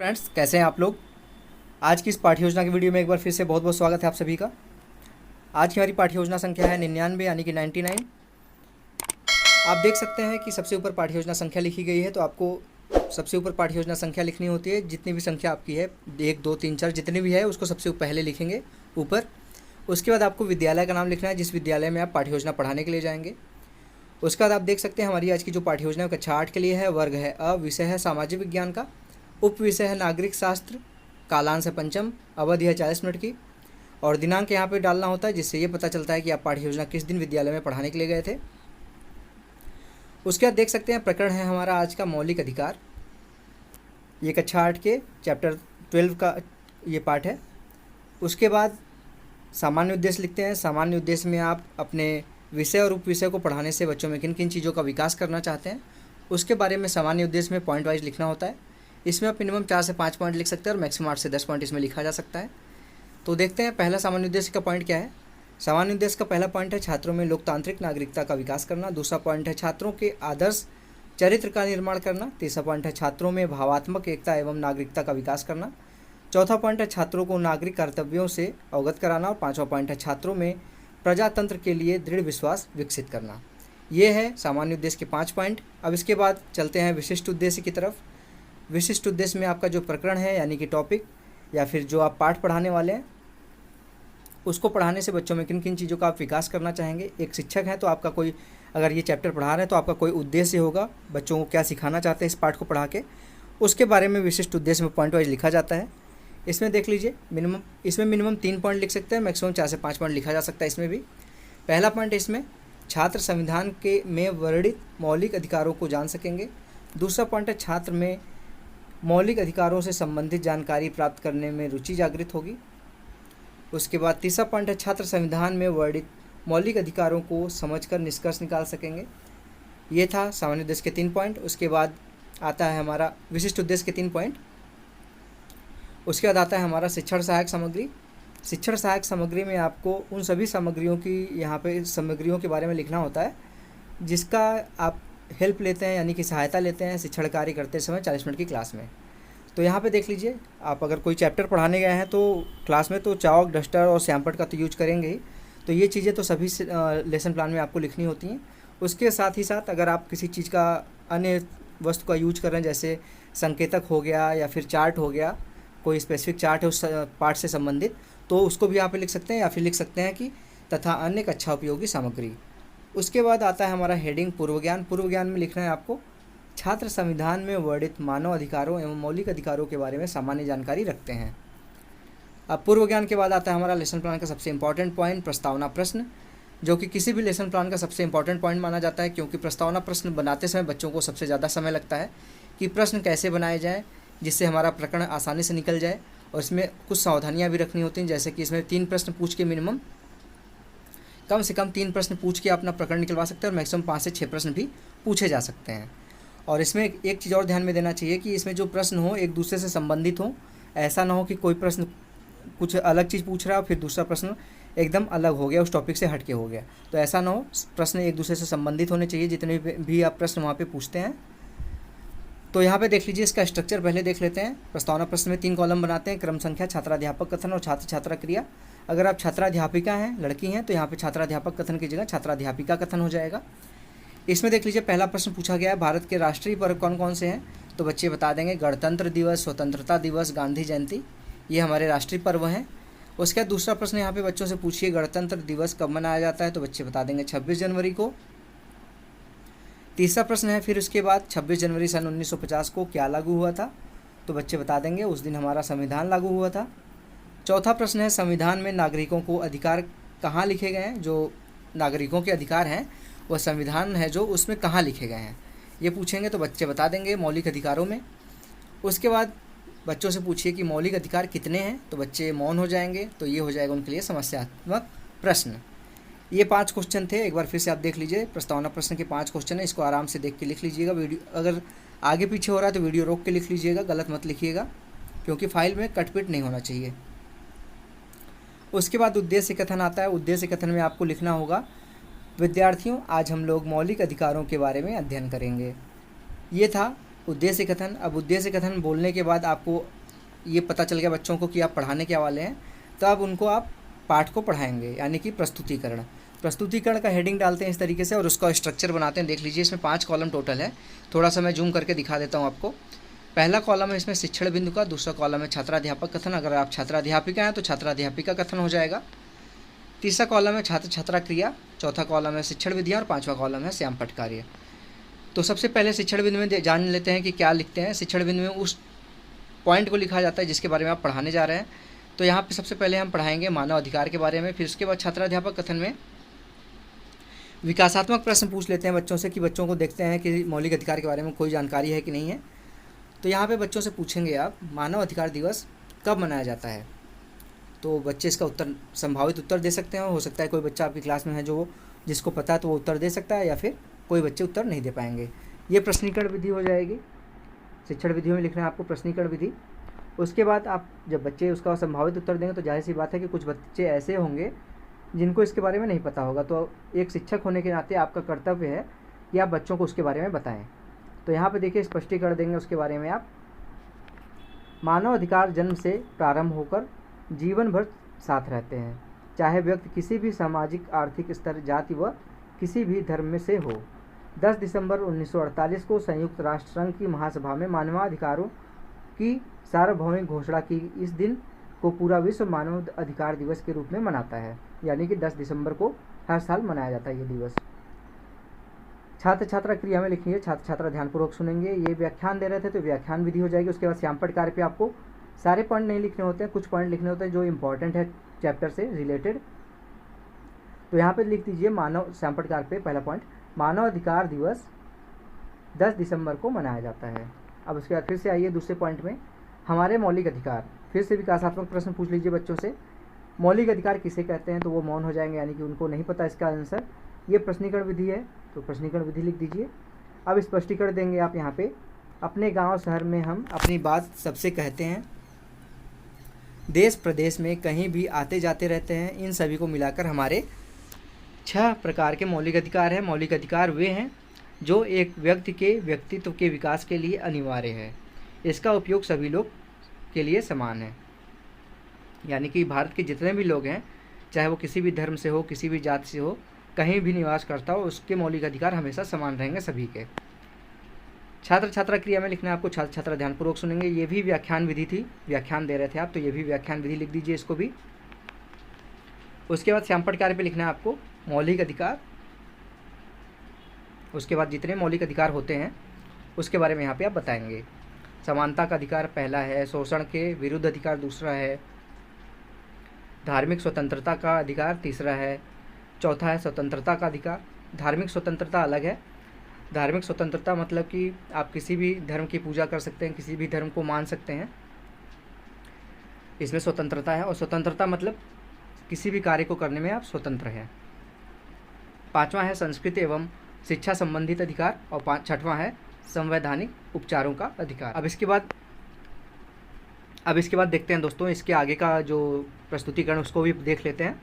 Friends, कैसे हैं आप लोग। आज की इस पाठ्य योजना की वीडियो में एक बार फिर से बहुत बहुत स्वागत है आप सभी का। आज की हमारी पाठ्य योजना संख्या है 99 यानी कि 99। आप देख सकते हैं कि सबसे ऊपर पाठ्य योजना संख्या लिखी गई है, तो आपको सबसे ऊपर पाठ्य योजना संख्या लिखनी होती है। जितनी भी संख्या आपकी है 1 2 3 4 जितनी भी है उसको सबसे पहले लिखेंगे ऊपर। उसके बाद आपको विद्यालय का नाम लिखना है जिस विद्यालय में आप पाठ्य योजना पढ़ाने के लिए जाएंगे। उसके बाद आप देख सकते हैं हमारी आज की जो पाठ्य योजना है कक्षा 8 के लिए है। वर्ग है अ, विषय है सामाजिक विज्ञान का, उप विषय है नागरिक शास्त्र, कालांश है पंचम, अवधि है 40 मिनट की और दिनांक यहाँ पे डालना होता है जिससे ये पता चलता है कि आप पाठ्य योजना किस दिन विद्यालय में पढ़ाने के लिए गए थे। उसके बाद देख सकते हैं प्रकरण है हमारा आज का मौलिक अधिकार। ये कक्षा 8 के चैप्टर 12 का ये पाठ है। उसके बाद सामान्य उद्देश्य लिखते हैं। सामान्य उद्देश्य में आप अपने विषय और उप विषय को पढ़ाने से बच्चों में किन किन चीज़ों का विकास करना चाहते हैं उसके बारे में सामान्य उद्देश्य में पॉइंट वाइज लिखना होता है। इसमें आप मिनिमम 4 से 5 पॉइंट लिख सकते हैं और मैक्सिमम 8 से 10 पॉइंट इसमें लिखा जा सकता है। तो देखते हैं पहला सामान्य उद्देश्य का पॉइंट क्या है। सामान्य उद्देश्य का पहला पॉइंट है छात्रों में लोकतांत्रिक नागरिकता का विकास करना। दूसरा पॉइंट है छात्रों के आदर्श चरित्र का निर्माण करना। तीसरा पॉइंट है छात्रों में भावात्मक एकता एवं नागरिकता का विकास करना। चौथा पॉइंट है छात्रों को नागरिक कर्तव्यों से अवगत कराना। और पाँचवा पॉइंट है छात्रों में प्रजातंत्र के लिए दृढ़ विश्वास विकसित करना। ये है सामान्य उद्देश्य के 5 पॉइंट। अब इसके बाद चलते हैं विशिष्ट उद्देश्य की तरफ। विशिष्ट उद्देश्य में आपका जो प्रकरण है यानी कि टॉपिक या फिर जो आप पाठ पढ़ाने वाले हैं उसको पढ़ाने से बच्चों में किन किन चीज़ों का आप विकास करना चाहेंगे। एक शिक्षक हैं तो आपका कोई, अगर ये चैप्टर पढ़ा रहे हैं तो आपका कोई उद्देश्य होगा, बच्चों को क्या सिखाना चाहते हैं इस पाठ को पढ़ा के, उसके बारे में विशिष्ट उद्देश्य में पॉइंट वाइज लिखा जाता है। इसमें देख लीजिए मिनिमम 3 पॉइंट लिख सकते हैं, मैक्सिमम 4 से 5 पॉइंट लिखा जा सकता है इसमें भी। पहला पॉइंट इसमें छात्र संविधान के में वर्णित मौलिक अधिकारों को जान सकेंगे। दूसरा पॉइंट है छात्र में मौलिक अधिकारों से संबंधित जानकारी प्राप्त करने में रुचि जागृत होगी। उसके बाद तीसरा पॉइंट है छात्र संविधान में वर्णित मौलिक अधिकारों को समझकर निष्कर्ष निकाल सकेंगे। ये था सामान्य उद्देश्य के 3 पॉइंट। उसके बाद आता है हमारा विशिष्ट उद्देश्य के 3 पॉइंट। उसके बाद आता है हमारा शिक्षण सहायक सामग्री। शिक्षण सहायक सामग्री में आपको उन सभी सामग्रियों की यहाँ पे सामग्रियों के बारे में लिखना होता है जिसका आप हेल्प लेते हैं यानी कि सहायता लेते हैं शिक्षण कार्य करते समय 40 मिनट की क्लास में। तो यहाँ पे देख लीजिए, आप अगर कोई चैप्टर पढ़ाने गए हैं तो क्लास में तो चॉक, डस्टर और स्यामपट का तो यूज करेंगे ही। तो ये चीज़ें तो सभी लेसन प्लान में आपको लिखनी होती हैं। उसके साथ ही साथ अगर आप किसी चीज़ का अन्य वस्तु का यूज कर रहे हैं जैसे संकेतक हो गया या फिर चार्ट हो गया, कोई स्पेसिफिक चार्ट है उस पाठ से संबंधित, तो उसको भी यहाँ पे लिख सकते हैं या फिर लिख सकते हैं कि तथा अन्य कक्षा उपयोगी सामग्री। उसके बाद आता है हमारा हेडिंग पूर्व ज्ञान। पूर्व ज्ञान में लिखना है आपको छात्र संविधान में वर्णित मानव अधिकारों एवं मौलिक अधिकारों के बारे में सामान्य जानकारी रखते हैं। अब पूर्व ज्ञान के बाद आता है हमारा लेसन प्लान का सबसे इंपॉर्टेंट पॉइंट प्रस्तावना प्रश्न, जो कि किसी भी लेसन प्लान का सबसे इंपॉर्टेंट पॉइंट माना जाता है क्योंकि प्रस्तावना प्रश्न बनाते समय बच्चों को सबसे ज़्यादा समय लगता है कि प्रश्न कैसे बनाए जाएँ जिससे हमारा प्रकरण आसानी से निकल जाए। और इसमें कुछ सावधानियां भी रखनी होती हैं जैसे कि इसमें 3 प्रश्न पूछ के मिनिमम कम से कम 3 प्रश्न पूछ के अपना प्रकरण निकलवा सकते हैं और मैक्सिमम 5 से 6 प्रश्न भी पूछे जा सकते हैं। और इसमें एक चीज़ और ध्यान में देना चाहिए कि इसमें जो प्रश्न हो एक दूसरे से संबंधित हो। ऐसा ना हो कि कोई प्रश्न कुछ अलग चीज़ पूछ रहा है और फिर दूसरा प्रश्न एकदम अलग हो गया, उस टॉपिक से हट के हो गया। तो ऐसा ना हो, प्रश्न एक दूसरे से संबंधित होने चाहिए जितने भी आप प्रश्न वहाँ पर पूछते हैं। तो यहाँ पे देख लीजिए, इसका स्ट्रक्चर पहले देख लेते हैं। प्रस्तावना प्रश्न में 3 कॉलम बनाते हैं, क्रम संख्या, छात्राध्यापक कथन और छात्र छात्रा क्रिया। अगर आप छात्राध्यापिका हैं, लड़की हैं, तो यहाँ पे छात्राध्यापक कथन की जगह छात्राध्यापिका कथन हो जाएगा। इसमें देख लीजिए पहला प्रश्न पूछा गया है भारत के राष्ट्रीय पर्व कौन कौन से हैं, तो बच्चे बता देंगे गणतंत्र दिवस, स्वतंत्रता दिवस, गांधी जयंती, ये हमारे राष्ट्रीय पर्व हैं। उसके बाद दूसरा प्रश्न यहाँ पे बच्चों से पूछिए गणतंत्र दिवस कब मनाया जाता है, तो बच्चे बता देंगे 26 जनवरी को। तीसरा प्रश्न है फिर उसके बाद 26 जनवरी सन 1950 को क्या लागू हुआ था, तो बच्चे बता देंगे उस दिन हमारा संविधान लागू हुआ था। चौथा प्रश्न है संविधान में नागरिकों को अधिकार कहाँ लिखे गए हैं, जो नागरिकों के अधिकार हैं वह संविधान है जो उसमें कहाँ लिखे गए हैं, ये पूछेंगे तो बच्चे बता देंगे मौलिक अधिकारों में। उसके बाद बच्चों से पूछिए कि मौलिक अधिकार कितने हैं, तो बच्चे मौन हो जाएंगे, तो ये हो जाएगा उनके लिए समस्यात्मक प्रश्न। ये 5 क्वेश्चन थे, एक बार फिर से आप देख लीजिए। प्रस्तावना प्रश्न के 5 क्वेश्चन है, इसको आराम से देख के लिख लीजिएगा। वीडियो अगर आगे पीछे हो रहा है तो वीडियो रोक के लिख लीजिएगा, गलत मत लिखिएगा क्योंकि फाइल में कटपिट नहीं होना चाहिए। उसके बाद उद्देश्य कथन आता है। उद्देश्य कथन में आपको लिखना होगा विद्यार्थियों आज हम लोग मौलिक अधिकारों के बारे में अध्ययन करेंगे। ये था उद्देश्य कथन। अब उद्देश्य कथन बोलने के बाद आपको ये पता चल गया बच्चों को कि आप पढ़ाने क्या वाले हैं, तो अब उनको आप पाठ को पढ़ाएंगे, यानी कि प्रस्तुतिकरण। प्रस्तुतिकरण का हेडिंग डालते हैं इस तरीके से और उसका स्ट्रक्चर बनाते हैं। देख लीजिए, इसमें 5 कॉलम टोटल है। थोड़ा सा मैं जूम करके दिखा देता हूँ आपको। पहला कॉलम है इसमें शिक्षण बिंदु का, दूसरा कॉलम है छात्राध्यापक कथन, अगर आप छात्राध्यापिका हैं तो छात्राध्यापिका कथन हो जाएगा। तीसरा कॉलम है छात्र छात्रा क्रिया, चौथा कॉलम है शिक्षण विधियाँ और पाँचवा कॉलम है श्यामपट्ट कार्य। तो सबसे पहले शिक्षण बिंदु में जान लेते हैं कि क्या लिखते हैं। शिक्षण बिंदु में उस पॉइंट को लिखा जाता है जिसके बारे में आप पढ़ाने जा रहे हैं। तो यहाँ पे सबसे पहले हम पढ़ाएंगे मानव अधिकार के बारे में, फिर उसके बाद छात्राध्यापक कथन में विकासात्मक प्रश्न पूछ लेते हैं बच्चों से, कि बच्चों को देखते हैं कि मौलिक अधिकार के बारे में कोई जानकारी है कि नहीं है। तो यहाँ पे बच्चों से पूछेंगे आप, मानव अधिकार दिवस कब मनाया जाता है। तो बच्चे इसका उत्तर, संभावित उत्तर दे सकते हैं। हो सकता है कोई बच्चा आपकी क्लास में है जो जिसको पता है तो वो उत्तर दे सकता है, या फिर कोई बच्चे उत्तर नहीं दे पाएंगे। ये प्रश्नीकरण विधि हो जाएगी। शिक्षण विधियों में लिखना है आपको प्रश्नीकरण विधि। उसके बाद आप जब बच्चे उसका संभावित उत्तर देंगे तो जाहिर सी बात है कि कुछ बच्चे ऐसे होंगे जिनको इसके बारे में नहीं पता होगा। तो एक शिक्षक होने के नाते आपका कर्तव्य है कि आप बच्चों को उसके बारे में बताएं। तो यहाँ पे देखिए स्पष्टीकरण देंगे उसके बारे में आप। मानव अधिकार जन्म से प्रारंभ होकर जीवन भर साथ रहते हैं, चाहे व्यक्ति किसी भी सामाजिक आर्थिक स्तर, जाति व किसी भी धर्म में से हो। 10 दिसंबर 1948 को संयुक्त राष्ट्र संघ की महासभा में मानवाधिकारों की सार्वभौमिक घोषणा की इस दिन को पूरा विश्व मानव अधिकार दिवस के रूप में मनाता है, यानी कि 10 दिसंबर को हर साल मनाया जाता है ये दिवस। छात्र छात्रा क्रिया में लिखेंगे, छात्र छात्रा ध्यानपूर्वक सुनेंगे। ये व्याख्यान दे रहे थे तो व्याख्यान विधि हो जाएगी। उसके बाद श्यामपट्ट कार्य पे आपको सारे पॉइंट नहीं लिखने होते हैं, कुछ पॉइंट लिखने होते हैं जो इंपॉर्टेंट है चैप्टर से रिलेटेड। तो यहाँ पे लिख दीजिए मानव श्यामपट्ट कार्य पे पहला पॉइंट, मानव अधिकार दिवस 10 दिसंबर को मनाया जाता है। अब उसके बाद फिर से आइए दूसरे पॉइंट में, हमारे मौलिक अधिकार। फिर से विकासात्मक प्रश्न पूछ लीजिए बच्चों से, मौलिक अधिकार किसे कहते हैं, तो वो मौन हो जाएंगे, यानी कि उनको नहीं पता इसका आंसर। ये प्रश्नीकरण विधि है तो प्रश्नीकरण विधि लिख दीजिए। अब स्पष्टीकरण देंगे आप यहाँ पे, अपने गांव शहर में हम अपनी बात सबसे कहते हैं, देश प्रदेश में कहीं भी आते जाते रहते हैं, इन सभी को मिलाकर हमारे 6 प्रकार के मौलिक अधिकार हैं। मौलिक अधिकार वे हैं जो एक व्यक्ति के व्यक्तित्व के विकास के लिए अनिवार्य है। इसका उपयोग सभी लोग के लिए समान है, यानी कि भारत के जितने भी लोग हैं, चाहे वो किसी भी धर्म से हो, किसी भी जाति से हो, कहीं भी निवास करता हो, उसके मौलिक अधिकार हमेशा समान रहेंगे सभी के। छात्र छात्रा क्रिया में लिखना है आपको, छात्र छात्रा ध्यानपूर्वक सुनेंगे। ये भी व्याख्यान विधि थी, व्याख्यान दे रहे थे आप, तो ये भी व्याख्यान विधि लिख दीजिए इसको भी। उसके बाद श्यामपट्ट कार्य पे लिखना है आपको मौलिक अधिकार। उसके बाद जितने मौलिक अधिकार होते हैं उसके बारे में यहाँ पे आप बताएंगे। समानता का अधिकार पहला है, शोषण के विरुद्ध अधिकार दूसरा है, धार्मिक स्वतंत्रता का अधिकार तीसरा है, चौथा है स्वतंत्रता का अधिकार। धार्मिक स्वतंत्रता अलग है। धार्मिक स्वतंत्रता मतलब कि आप किसी भी धर्म की पूजा कर सकते हैं, किसी भी धर्म को मान सकते हैं, इसमें स्वतंत्रता है। और स्वतंत्रता मतलब किसी भी कार्य को करने में आप स्वतंत्र हैं। पांचवा है संस्कृति एवं शिक्षा संबंधित अधिकार और छठवां है संवैधानिक उपचारों का अधिकार। अब इसके बाद देखते हैं दोस्तों, इसके आगे का जो प्रस्तुतिकरण उसको भी देख लेते हैं।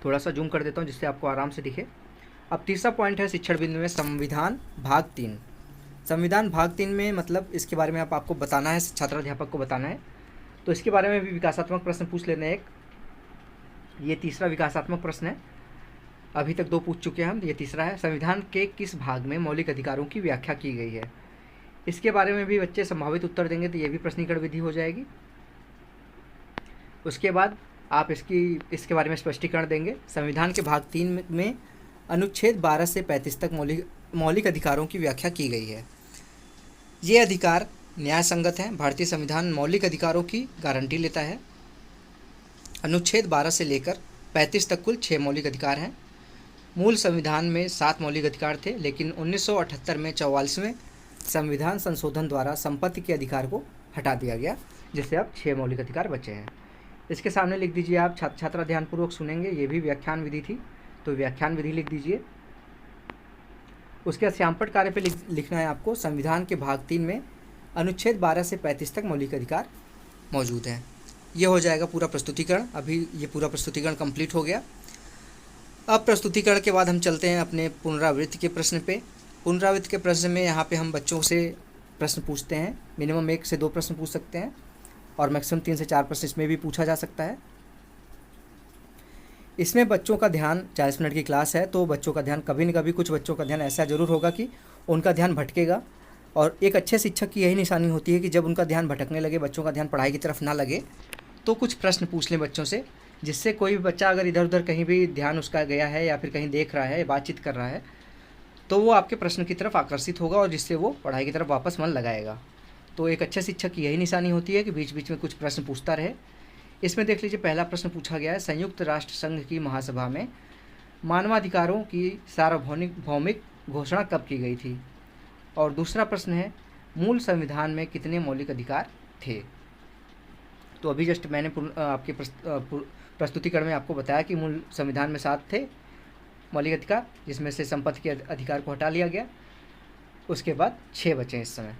थोड़ा सा जूम कर देता हूँ जिससे आपको आराम से दिखे। अब तीसरा पॉइंट है शिक्षण बिंदु में संविधान भाग 3। संविधान भाग 3 में मतलब इसके बारे में आपको बताना है, छात्राध्यापक को बताना है। तो इसके बारे में भी विकासात्मक प्रश्न पूछ लेने एक, ये तीसरा विकासात्मक प्रश्न है। अभी तक 2 पूछ चुके हैं हम, ये तीसरा है। संविधान के किस भाग में मौलिक अधिकारों की व्याख्या की गई है, इसके बारे में भी बच्चे संभावित उत्तर देंगे, तो ये भी प्रश्नीकरण विधि हो जाएगी। उसके बाद आप इसके बारे में स्पष्टीकरण देंगे। संविधान के भाग 3 में अनुच्छेद 12 से 35 तक मौलिक अधिकारों की व्याख्या की गई है। ये अधिकार न्याय संगत हैं। भारतीय संविधान मौलिक अधिकारों की गारंटी लेता है। अनुच्छेद 12 से लेकर 35 तक कुल 6 मौलिक अधिकार हैं। मूल संविधान में 7 मौलिक अधिकार थे, लेकिन 1978 में 44वें संविधान संशोधन द्वारा संपत्ति के अधिकार को हटा दिया गया, जिससे अब 6 मौलिक अधिकार बचे हैं। इसके सामने लिख दीजिए आप, छात्र छात्रा ध्यानपूर्वक सुनेंगे। ये भी व्याख्यान विधि थी, तो व्याख्यान विधि लिख दीजिए। उसके बाद श्यामपट्ट कार्य पे लिखना है आपको, संविधान के भाग 3 में अनुच्छेद 12 से 35 तक मौलिक अधिकार मौजूद हैं। ये हो जाएगा पूरा प्रस्तुतिकरण। अभी ये पूरा प्रस्तुतिकरण कंप्लीट हो गया। अब प्रस्तुतिकरण के बाद हम चलते हैं अपने पुनरावृत्ति के प्रश्न पे। पुनरावृत्ति के प्रश्न में यहाँ पे हम बच्चों से प्रश्न पूछते हैं, मिनिमम 1 से 2 प्रश्न पूछ सकते हैं और मैक्सिमम 3 से 4 प्रश्न इसमें भी पूछा जा सकता है। इसमें बच्चों का ध्यान 40 मिनट की क्लास है, तो बच्चों का ध्यान कभी न कभी कुछ बच्चों का ध्यान ऐसा ज़रूर होगा कि उनका ध्यान भटकेगा। और एक अच्छे शिक्षक की यही निशानी होती है कि जब उनका ध्यान भटकने लगे, बच्चों का ध्यान पढ़ाई की तरफ ना लगे, तो कुछ प्रश्न पूछ लें बच्चों से, जिससे कोई भी बच्चा अगर इधर उधर कहीं भी ध्यान उसका गया है या फिर कहीं देख रहा है, बातचीत कर रहा है, तो वो आपके प्रश्न की तरफ आकर्षित होगा और जिससे वो पढ़ाई की तरफ वापस मन लगाएगा। तो एक अच्छे शिक्षक की यही निशानी होती है कि बीच बीच में कुछ प्रश्न पूछता रहे। इसमें देख लीजिए, पहला प्रश्न पूछा गया है, संयुक्त राष्ट्र संघ की महासभा में मानवाधिकारों की सार्वभौमिक घोषणा कब की गई थी। और दूसरा प्रश्न है, मूल संविधान में कितने मौलिक अधिकार थे। तो अभी जस्ट मैंने आपके प्रस्तुतिकरण में आपको बताया कि मूल संविधान में 7 थे मौलिक अधिकार, जिसमें से संपत्ति के अधिकार को हटा लिया गया। उसके बाद 6 बचे इस समय।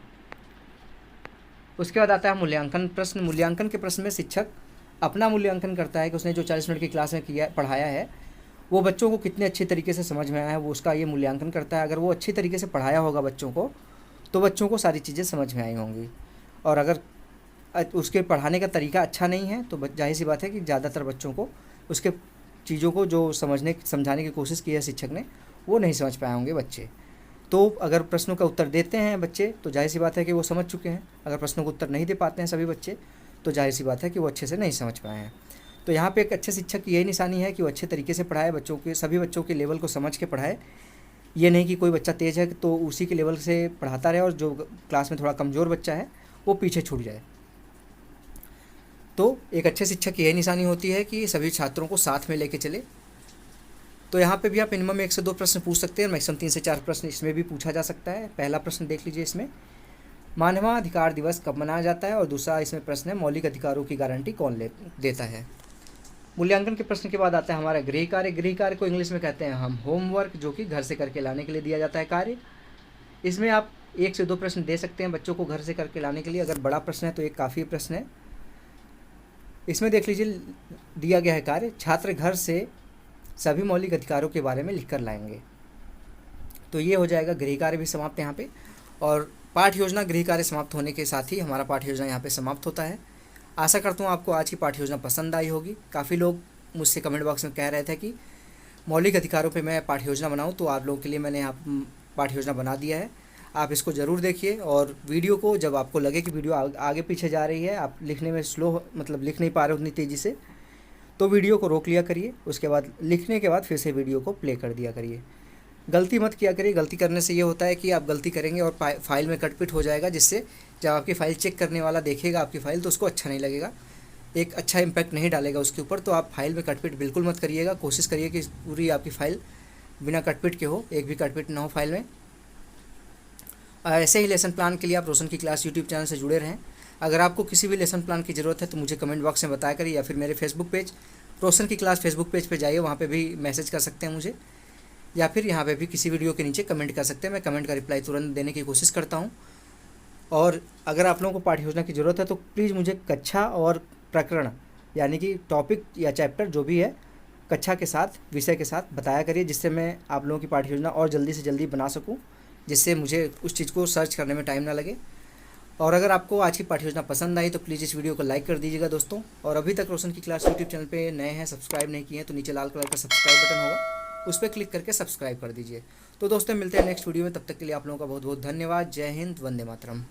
उसके बाद आता है मूल्यांकन प्रश्न। मूल्यांकन के प्रश्न में शिक्षक अपना मूल्यांकन करता है कि उसने जो 40 मिनट की क्लास में पढ़ाया है वो बच्चों को कितने अच्छे तरीके से समझ में आया है, वो उसका ये मूल्यांकन करता है। अगर वो अच्छी तरीके से पढ़ाया होगा बच्चों को, तो बच्चों को सारी चीज़ें समझ में आई होंगी। और अगर उसके पढ़ाने का तरीका अच्छा नहीं है, तो जाहिर सी बात है कि ज़्यादातर बच्चों को उसके चीज़ों को जो समझाने की कोशिश की है शिक्षक ने, वो नहीं समझ पाए होंगे बच्चे। तो अगर प्रश्नों का उत्तर देते हैं बच्चे, तो जाहिर सी बात है कि वो समझ चुके हैं। अगर प्रश्नों का उत्तर नहीं दे पाते हैं सभी बच्चे, तो जाहिर सी बात है कि वो अच्छे से नहीं समझ पाए हैं। तो यहाँ पे एक अच्छे शिक्षक की यही निशानी है कि वो अच्छे तरीके से पढ़ाए, बच्चों के सभी बच्चों के लेवल को समझ के पढ़ाए। ये नहीं कि कोई बच्चा तेज़ है तो उसी के लेवल से पढ़ाता रहे और जो क्लास में थोड़ा कमज़ोर बच्चा है वो पीछे छूट जाए। तो एक अच्छे शिक्षक की यही निशानी होती है कि सभी छात्रों को साथ में लेके चले। तो यहाँ पे भी आप मिनिमम 1 से 2 प्रश्न पूछ सकते हैं, मैक्सिमम 3 से 4 प्रश्न इसमें भी पूछा जा सकता है। पहला प्रश्न देख लीजिए, इसमें मानवाधिकार दिवस कब मनाया जाता है। और दूसरा इसमें प्रश्न है, मौलिक अधिकारों की गारंटी कौन देता है। मूल्यांकन के प्रश्न के बाद आता है हमारा गृह कार्य। गृह कार्य को इंग्लिश में कहते हैं हम होमवर्क, जो कि घर से करके लाने के लिए दिया जाता है कार्य। इसमें आप 1 से 2 प्रश्न दे सकते हैं बच्चों को घर से करके लाने के लिए। अगर बड़ा प्रश्न है तो एक काफ़ी प्रश्न है। इसमें देख लीजिए, दिया गया है कार्य, छात्र घर से सभी मौलिक अधिकारों के बारे में लिखकर लाएंगे। तो ये हो जाएगा, गृह कार्य भी समाप्त यहाँ पे। और पाठ योजना गृह कार्य समाप्त होने के साथ ही हमारा पाठ योजना यहाँ पे समाप्त होता है। आशा करता हूँ आपको आज की पाठ योजना पसंद आई होगी। काफ़ी लोग मुझसे कमेंट बॉक्स में कह रहे थे कि मौलिक अधिकारों पे मैं पाठ योजना बनाऊँ, तो आप लोगों के लिए मैंने पाठ योजना बना दिया है। आप इसको ज़रूर देखिए। और वीडियो को जब आपको लगे कि वीडियो आगे पीछे जा रही है, आप लिखने में स्लो मतलब लिख नहीं पा रहे उतनी तेज़ी से, तो वीडियो को रोक लिया करिए। उसके बाद लिखने के बाद फिर से वीडियो को प्ले कर दिया करिए। गलती मत किया करिए। गलती करने से ये होता है कि आप गलती करेंगे और फाइल में कटपिट हो जाएगा, जिससे जब आपकी फ़ाइल चेक करने वाला देखेगा आपकी फ़ाइल, तो उसको अच्छा नहीं लगेगा, एक अच्छा इम्पैक्ट नहीं डालेगा उसके ऊपर। तो आप फाइल में कटपिट बिल्कुल मत करिएगा। कोशिश करिए कि पूरी आपकी फ़ाइल बिना कटपिट के हो, एक भी कटपिट ना हो फाइल में। ऐसे ही लेसन प्लान के लिए आप रोशन की क्लास यूट्यूब चैनल से जुड़े रहें। अगर आपको किसी भी लेसन प्लान की ज़रूरत है तो मुझे कमेंट बॉक्स में बताया करिए, या फिर मेरे फेसबुक पेज रोशन की क्लास फेसबुक पेज पे जाइए, वहाँ पे भी मैसेज कर सकते हैं मुझे, या फिर यहाँ पे भी किसी वीडियो के नीचे कमेंट कर सकते हैं। मैं कमेंट का रिप्लाई तुरंत देने की कोशिश करता हूँ। और अगर आप लोगों को पाठ्य योजना की ज़रूरत है तो प्लीज़ मुझे कक्षा और प्रकरण, यानी कि टॉपिक या चैप्टर जो भी है, कक्षा के साथ, विषय के साथ बताया करिए, जिससे मैं आप लोगों की पाठ्य योजना और जल्दी से जल्दी बना सकूँ, जिससे मुझे उस चीज़ को सर्च करने में टाइम ना लगे। और अगर आपको आज की पाठ्य योजना पसंद आई तो प्लीज़ इस वीडियो को लाइक कर दीजिएगा दोस्तों। और अभी तक रोशन की क्लास यूट्यूब चैनल पे नए हैं, सब्सक्राइब नहीं किए हैं, तो नीचे लाल कलर का सब्सक्राइब बटन होगा, उस पर क्लिक करके सब्सक्राइब कर दीजिए। तो दोस्तों मिलते हैं नेक्स्ट वीडियो में, तब तक के लिए आप लोगों का बहुत बहुत धन्यवाद। जय हिंद, वंदे मातरम।